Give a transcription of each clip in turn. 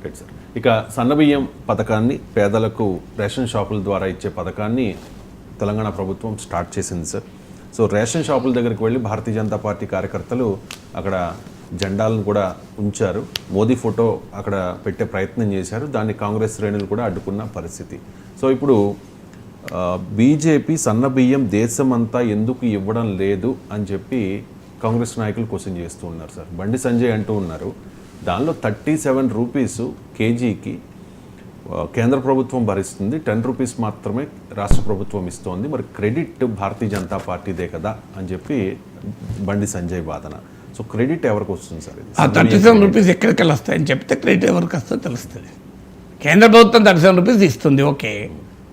Right sir. ఇక సన్నబియ్యం పథకాన్ని పేదలకు రేషన్ షాపుల ద్వారా ఇచ్చే పథకాన్ని తెలంగాణ ప్రభుత్వం స్టార్ట్ చేసింది సార్. సో రేషన్ షాపుల దగ్గరికి వెళ్ళి భారతీయ జనతా పార్టీ కార్యకర్తలు అక్కడ జెండాలను కూడా ఉంచారు, మోదీ ఫోటో అక్కడ పెట్టే ప్రయత్నం చేశారు. దాన్ని కాంగ్రెస్ శ్రేణులు కూడా అడ్డుకున్న పరిస్థితి. సో ఇప్పుడు బీజేపీ సన్నబియ్యం దేశమంతా ఎందుకు ఇవ్వడం లేదు అని చెప్పి కాంగ్రెస్ నాయకులు క్వశ్చన్ చేస్తూ ఉన్నారు సార్. బండి సంజయ్ అంటూ ఉన్నారు దానిలో 37 రూపీస్ కేజీకి కేంద్ర ప్రభుత్వం భరిస్తుంది, 10 రూపీస్ మాత్రమే రాష్ట్ర ప్రభుత్వం ఇస్తోంది, మరి క్రెడిట్ భారతీయ జనతా పార్టీదే కదా అని చెప్పి బండి సంజయ్ వాదన. సో క్రెడిట్ ఎవరికి వస్తుంది సార్? ఆ 37 రూపీస్ ఎక్కడికి వస్తాయని చెప్తే క్రెడిట్ ఎవరికి వస్తుందో తెలుస్తుంది. కేంద్ర ప్రభుత్వం 37 రూపీస్ ఇస్తుంది, ఓకే,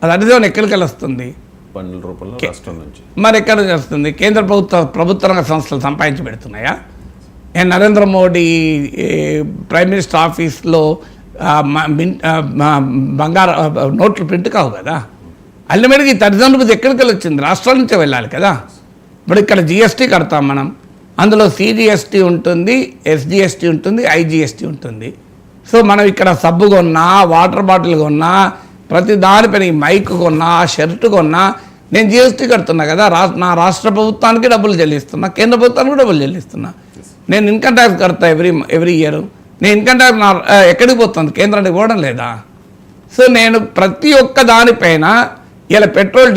అది 37 ఎక్కడికి వస్తుంది? పన్నుల రూపంలో రాష్ట్రం నుంచి. మరి ఎక్కడ వస్తుంది? కేంద్ర ప్రభుత్వ రంగ సంస్థలు సంపాదించి పెడుతున్నాయా? నరేంద్ర మోడీ ప్రైమ్ మినిస్టర్ ఆఫీస్లో బంగారు నోట్లు ప్రింట్ కావు కదా. అల్టిమేట్గా ఈ 37 రూపీస్ ఎక్కడికి వచ్చింది? రాష్ట్రాల నుంచే వెళ్ళాలి కదా. ఇప్పుడు ఇక్కడ జిఎస్టీ కడతాం మనం, అందులో సిజిఎస్టీ ఉంటుంది, ఎస్జిఎస్టీ ఉంటుంది, ఐజిఎస్టీ ఉంటుంది. సో మనం ఇక్కడ సబ్బు కొన్నా, వాటర్ బాటిల్ కొన్నా, ప్రతి దానిపైన మైక్ కొన్నా, షర్ట్ కొన్నా నేను జిఎస్టీ కడుతున్నా కదా. నా రాష్ట్ర ప్రభుత్వానికి డబ్బులు చెల్లిస్తున్నా, కేంద్ర ప్రభుత్వానికి కూడా డబ్బులు చెల్లిస్తున్నా. నేను ఇన్కమ్ ట్యాక్స్ కడతా ఎవ్రీ ఇయర్. నేను ఇన్కమ్ ట్యాక్స్ ఎక్కడికి పోతుంది? కేంద్రానికి పోవడం లేదా? సో నేను ప్రతి ఒక్క దానిపైన ఇలా పెట్రోల్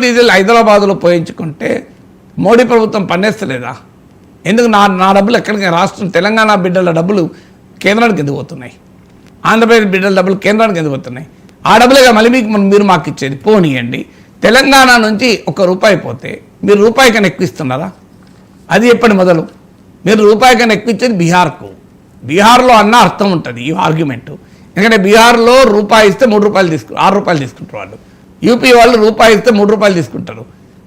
డీజిల్ హైదరాబాదులో పోయించుకుంటే మోడీ ప్రభుత్వం పన్నేస్తలేదా? ఎందుకు నా డబ్బులు ఎక్కడికి? రాష్ట్రం తెలంగాణ బిడ్డల డబ్బులు కేంద్రానికి ఎందుకు పోతున్నాయి? ఆంధ్రప్రదేశ్ బిడ్డల డబ్బులు కేంద్రానికి ఎందుకు పోతున్నాయి? ఆ డబ్బులుగా మళ్ళీ మీరు మాకు ఇచ్చేది పోనీయండి. తెలంగాణ నుంచి ₹1 పోతే మీరు రూపాయి కన్నా ఎక్కువ ఇస్తున్నారా? అది చెప్పండి మొదలు. మీరు రూపాయి కన్నా ఎక్కువ ఇచ్చేది బీహార్లో అన్న అర్థం ఉంటుంది ఈ ఆర్గ్యుమెంటు. ఎందుకంటే బీహార్లో రూపాయి ఇస్తే ₹6 తీసుకుంటారు వాళ్ళు. యూపీ వాళ్ళు రూపాయి ఇస్తే ₹3 తీసుకుంటారు.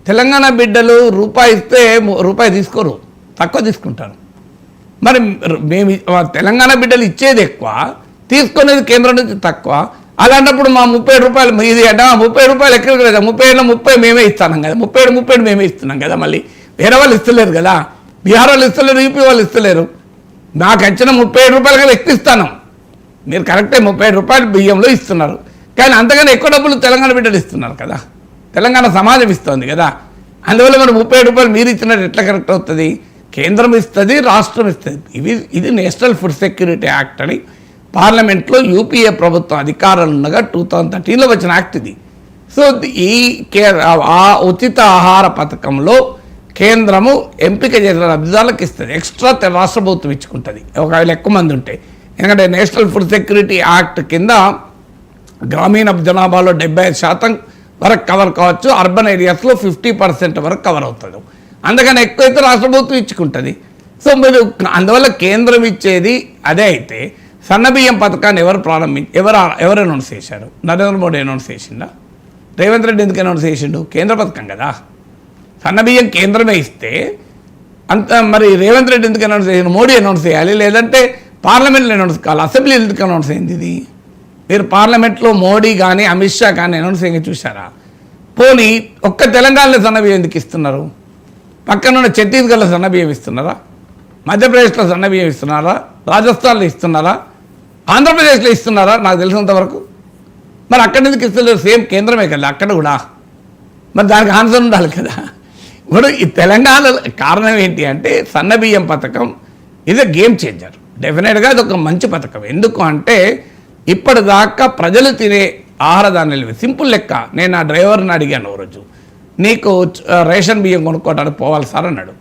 తెలంగాణ బిడ్డలు రూపాయి ఇస్తే రూపాయి తీసుకోరు, తక్కువ తీసుకుంటారు. మరి మేము తెలంగాణ బిడ్డలు ఇచ్చేది ఎక్కువ, తీసుకునేది కేంద్రం నుంచి తక్కువ. అలాంటప్పుడు మా ₹30 ఇది అంటే ₹30 ఎక్కడికి లేదా? 30 మేమే ఇస్తున్నాం కదా, 37 మేమే ఇస్తున్నాం కదా. మళ్ళీ వేరే వాళ్ళు ఇస్తలేరు కదా, బీహార్ వాళ్ళు ఇస్తలేరు, యూపీ వాళ్ళు ఇస్తలేరు. నాకు వచ్చిన ₹37 కదా ఎక్కువ ఇస్తాను. మీరు కరెక్టే ₹37 బియ్యంలో ఇస్తున్నారు, కానీ అంతకన్నా ఎక్కువ డబ్బులు తెలంగాణ బిడ్డలు ఇస్తున్నారు కదా, తెలంగాణ సమాజం ఇస్తుంది కదా. అందువల్ల మరి ₹37 మీరు ఇచ్చినట్టు ఎట్లా కరెక్ట్ అవుతుంది? కేంద్రం ఇస్తుంది, రాష్ట్రం ఇస్తుంది. ఇది నేషనల్ ఫుడ్ సెక్యూరిటీ యాక్ట్ అని పార్లమెంట్లో యూపీఏ ప్రభుత్వం అధికారాలు ఉండగా 2013లో వచ్చిన యాక్ట్ ఇది. సో ఆ ఉచిత ఆహార పథకంలో కేంద్రము ఎంపిక చేసిన లబ్ధిదారులకు ఇస్తుంది, ఎక్స్ట్రా రాష్ట్ర ప్రభుత్వం ఇచ్చుకుంటుంది ఒకవేళ ఎక్కువ మంది ఉంటే. ఎందుకంటే నేషనల్ ఫుడ్ సెక్యూరిటీ యాక్ట్ కింద గ్రామీణ జనాభాలో 75% వరకు కవర్ కావచ్చు, అర్బన్ ఏరియాస్లో 50% వరకు కవర్ అవుతుంది. అందుకని ఎక్కువైతే రాష్ట్ర ప్రభుత్వం ఇచ్చుకుంటుంది. సో మీరు అందువల్ల కేంద్రం ఇచ్చేది అదే అయితే సన్నబియ్యం పథకాన్ని ఎవరు అనౌన్స్ చేశారు? నరేంద్ర మోడీ అనౌన్స్ చేసిందా? రేవంత్ రెడ్డి ఎందుకు అనౌన్స్ చేసిండు? కేంద్ర పథకం కదా. సన్నబియ్యం కేంద్రమే ఇస్తే అంత మరి రేవంత్ రెడ్డి ఎందుకు అనౌన్స్ చేసిండు? మోడీ అనౌన్స్ చేయాలి, లేదంటే పార్లమెంట్లో అనౌన్స్ కావాలి. అసెంబ్లీ ఎందుకు అనౌన్స్ అయింది ఇది? మీరు పార్లమెంట్లో మోడీ కానీ అమిత్ షా కానీ అనౌన్స్ చేయంగా చూసారా? పోనీ ఒక్క తెలంగాణలో సన్నబియ్యం ఎందుకు ఇస్తున్నారు? పక్కనున్న ఛత్తీస్గఢ్లో సన్నబియ్యం ఇస్తున్నారా? మధ్యప్రదేశ్లో సన్నబియ్యం ఇస్తున్నారా? రాజస్థాన్లో ఇస్తున్నారా? ఆంధ్రప్రదేశ్లో ఇస్తున్నారా? నాకు తెలిసినంత వరకు. మరి అక్కడి నుంచి ఇస్తలేరు, సేమ్ కేంద్రమే కదా అక్కడ కూడా. మరి దానికి ఆన్సర్ ఉండాలి కదా. ఇప్పుడు ఈ తెలంగాణలో కారణం ఏంటి అంటే సన్నబియ్యం పథకం ఇది గేమ్ చేంజర్. డెఫినెట్గా ఇది ఒక మంచి పథకం. ఎందుకు అంటే ఇప్పటిదాకా ప్రజలు తినే ఆహార ధాన్యాలు సింపుల్ లెక్క. నేను ఆ డ్రైవర్ని అడిగాను రోజు, నీకు రేషన్ బియ్యం కొనుక్కోవడానికి పోవాలి సార్ అన్నాడు.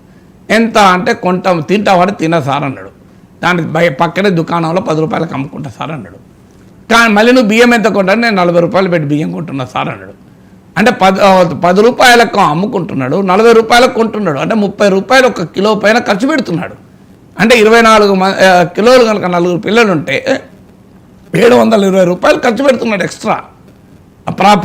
ఎంత అంటే తింటావాడు తిన సార్ అన్నాడు. దాని పక్కనే దుకాణంలో ₹10 అమ్ముకుంటా సార్ అన్నాడు. కానీ మళ్ళీ నువ్వు బియ్యం ఎంత కొంటాను? నేను ₹40 పెట్టి బియ్యం కొంటున్నా సార్ అన్నాడు. అంటే ₹10 అమ్ముకుంటున్నాడు, ₹40 కొంటున్నాడు. అంటే ₹30 ఒక కిలో పైన ఖర్చు పెడుతున్నాడు. అంటే 24 కిలోలు కనుక 4 పిల్లలు ఉంటే ₹720 ఖర్చు పెడుతున్నాడు ఎక్స్ట్రా.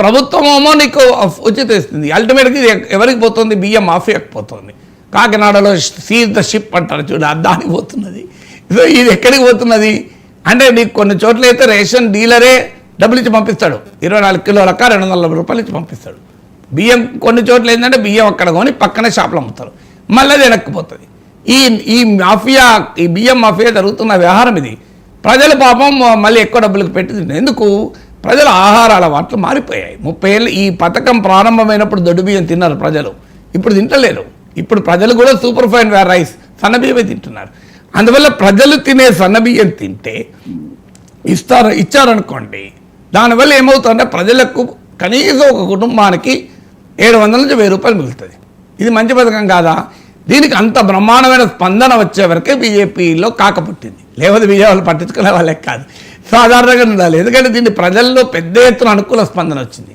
ప్రభుత్వం ఏమో నీకు ఉచిత ఇస్తుంది. అల్టిమేట్గా ఇది ఎవరికి పోతుంది? బియ్యం మాఫియాకి పోతుంది. కాకినాడలో సీజ్ ద షిప్ అంటారు చూడ, దానికి పోతున్నది. సో ఇది ఎక్కడికి పోతున్నది అంటే నీకు కొన్ని చోట్ల అయితే రేషన్ డీలరే డబ్బులు ఇచ్చి పంపిస్తాడు, 24 కిలోలక ₹240 ఇచ్చి పంపిస్తాడు. బియ్యం కొన్ని చోట్ల ఏంటంటే బియ్యం అక్కడ కొని పక్కనే షాపులు అమ్ముతారు, మళ్ళీ అది వెనక్కిపోతుంది. ఈ బియ్యం మాఫియా జరుగుతున్న వ్యవహారం ఇది. ప్రజలు పాపం మళ్ళీ ఎక్కువ డబ్బులకు పెట్టి తింటారు. ఎందుకు? ప్రజల ఆహార అలవాట్లు మారిపోయాయి. 30 ఏళ్ళు ఈ పథకం ప్రారంభమైనప్పుడు దొడ్డు బియ్యం తిన్నారు ప్రజలు, ఇప్పుడు తింటలేరు. ఇప్పుడు ప్రజలు కూడా సూపర్ ఫైన్ రైస్ సన్నబియ్యమే తింటున్నారు. అందువల్ల ప్రజలు తినే సన్నబియ్యం తింటే ఇచ్చారనుకోండి, దానివల్ల ఏమవుతుందంటే ప్రజలకు కనీసం ఒక కుటుంబానికి 700 నుంచి 1000 రూపాయలు మిగులుతుంది. ఇది మంచి పథకం కాదా? దీనికి అంత బ్రహ్మాండమైన స్పందన వచ్చే వరకే బీజేపీలో కాకపుట్టింది, లేకపోతే బీజేపీ పట్టించుకునే వాళ్ళే కాదు, సాధారణంగా ఉండాలి. ఎందుకంటే దీన్ని ప్రజల్లో పెద్ద ఎత్తున అనుకూల స్పందన వచ్చింది.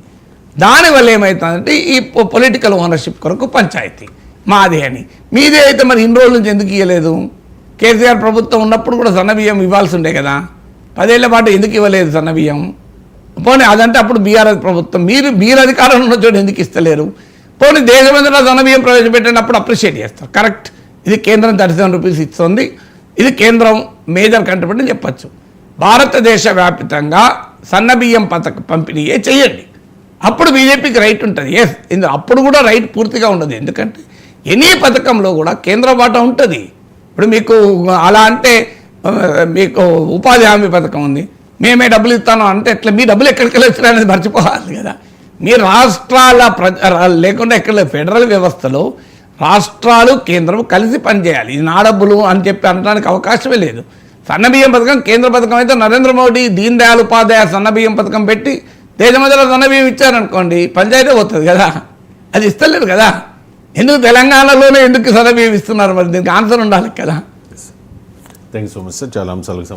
దానివల్ల ఏమవుతుందంటే ఈ పొలిటికల్ ఓనర్షిప్ కొరకు పంచాయతీ మాదే అని. మీదే అయితే మరి ఇన్ని రోజుల నుంచి ఎందుకు ఇవ్వలేదు? కేసీఆర్ ప్రభుత్వం ఉన్నప్పుడు కూడా సన్నబియ్యం ఇవ్వాల్సి ఉండే కదా, 10 ఏళ్ల పాటు ఎందుకు ఇవ్వలేదు సన్నబియ్యం? పోనీ అదంటే అప్పుడు బీఆర్ఎస్ ప్రభుత్వం, మీరు అధికారంలో ఉన్న చోటు ఎందుకు ఇస్తలేరు? పోనీ దేశమంతటా సన్నబియ్యం ప్రవేశపెట్టినప్పుడు అప్రిషియేట్ చేస్తారు, కరెక్ట్, ఇది కేంద్రం 37 రూపీస్ ఇస్తుంది, ఇది కేంద్రం మేజర్ కంట్రిబ్యూట్ అని చెప్పచ్చు. భారతదేశ వ్యాప్తంగా సన్నబియ్యం పథకం పంపిణీయే చేయండి, అప్పుడు బీజేపీకి రైట్ ఉంటుంది. ఎస్, అప్పుడు కూడా రైట్ పూర్తిగా ఉండదు, ఎందుకంటే ఎనీ పథకంలో కూడా కేంద్ర వాటా ఉంటుంది. ఇప్పుడు మీకు అలా అంటే మీకు ఉపాధి హామీ పథకం ఉంది, మేమే డబ్బులు ఇస్తాను అంటే ఎట్లా? మీ డబ్బులు ఎక్కడికి వచ్చినాయనేది మర్చిపోవాలి కదా. మీ రాష్ట్రాల లేకుండా ఎక్కడ ఫెడరల్ వ్యవస్థలో రాష్ట్రాలు కేంద్రం కలిసి పనిచేయాలి. ఇది నా డబ్బులు అని చెప్పి అనడానికి అవకాశమే లేదు. సన్నబియ్యం పథకం కేంద్ర పథకం అయితే నరేంద్ర మోడీ దీన్ దయాళ్ ఉపాధ్యాయ సన్నబియ్యం పథకం పెట్టి దేశమంతటా సన్నబియ్యం ఇచ్చారనుకోండి, పంచాయతీ పోతుంది కదా, అది ఇస్తలేరు కదా. ఎందుకు తెలంగాణలోనే ఎందుకు సన్నబియ్యం ఇస్తున్నారు? మరి దీనికి ఆన్సర్ ఉండాలి కదా. Thank you so much sir, చాలా అంశాలకు సంబంధించి